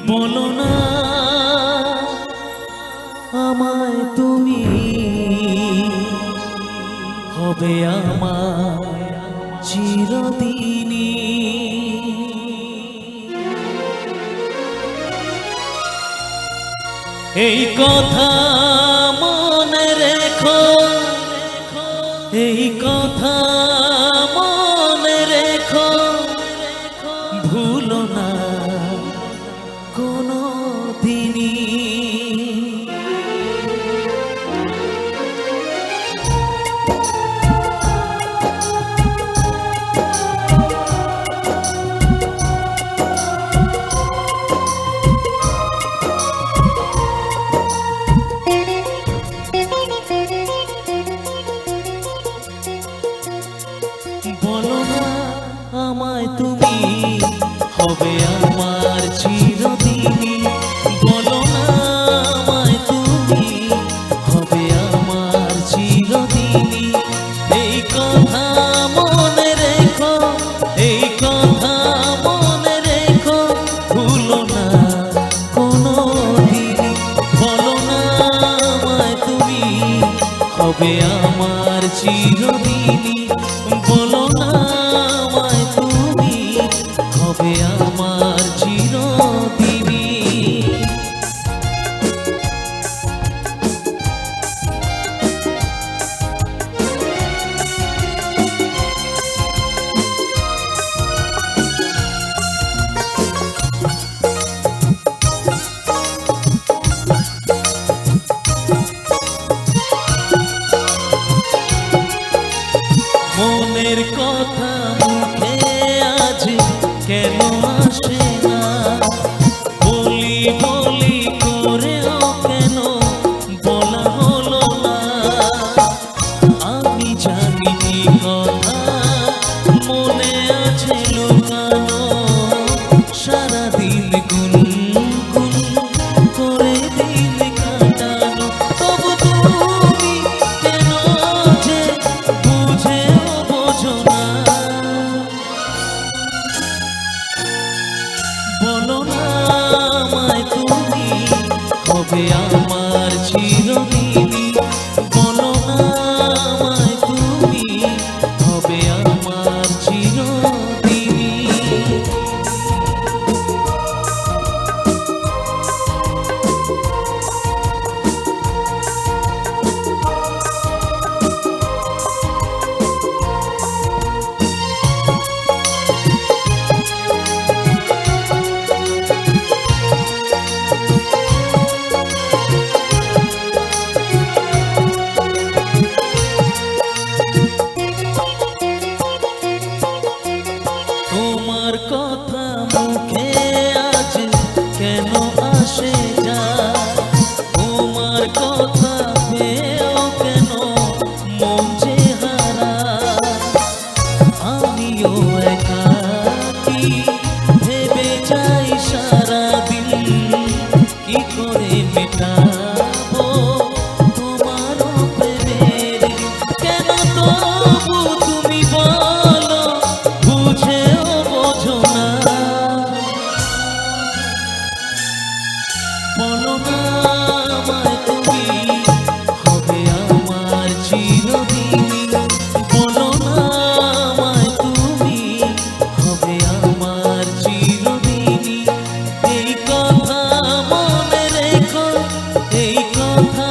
বলো না আমায় তুমি, হবে আমার চিরদিনই। এই কথা মনে রেখো, এই কথা মনে রেখো, ভুলো না কোনো দিনই। বলো না আমায় তুমি, হবে আমার চিরদিনই। বলো না আমায় তুমি, হবে আমার চিরদিনই। এই কথা মনে রেখো, এই কথা মনে রেখো, ভুলো না কোনো দিন। বলো না আমায় তুমি, হবে আমার চিরদিনই। বলো না আমায় তুমি, হবে আমার চিরদিনই। মনের কথা মুখে আজ কেন আসে না, বলি বলি করেও কেন বলা হলো না। আমি জানি কি কথা মনে আছে লুকানো, সারাদিন গুনগুন করে দিন কাটানো। তবু তুমি কেন যে বুঝেও বোঝো না। বলো না আমায় তুমি, হবে আমার চিরদিনই। বলো না আমায় তুমি, হবে আমার চিরদিনই। তোমার কথা মুখে আজ কেন আসে যায়, তোমার কথা পেয়েও কেন মন যে হারায়। আমিও একাকী ভেবে যাই সারাদিন, কি করে মেটাবো তোমারও প্রেমের ঋণ। কেন তবু তুমি বলো বুঝেও বোঝো না। বলো না আমায় তুমি, হবে আমার চিরদিনই। বলো না আমায় তুমি, হবে আমার চিরদিনই। এই কথা মনে রেখো, এই কথা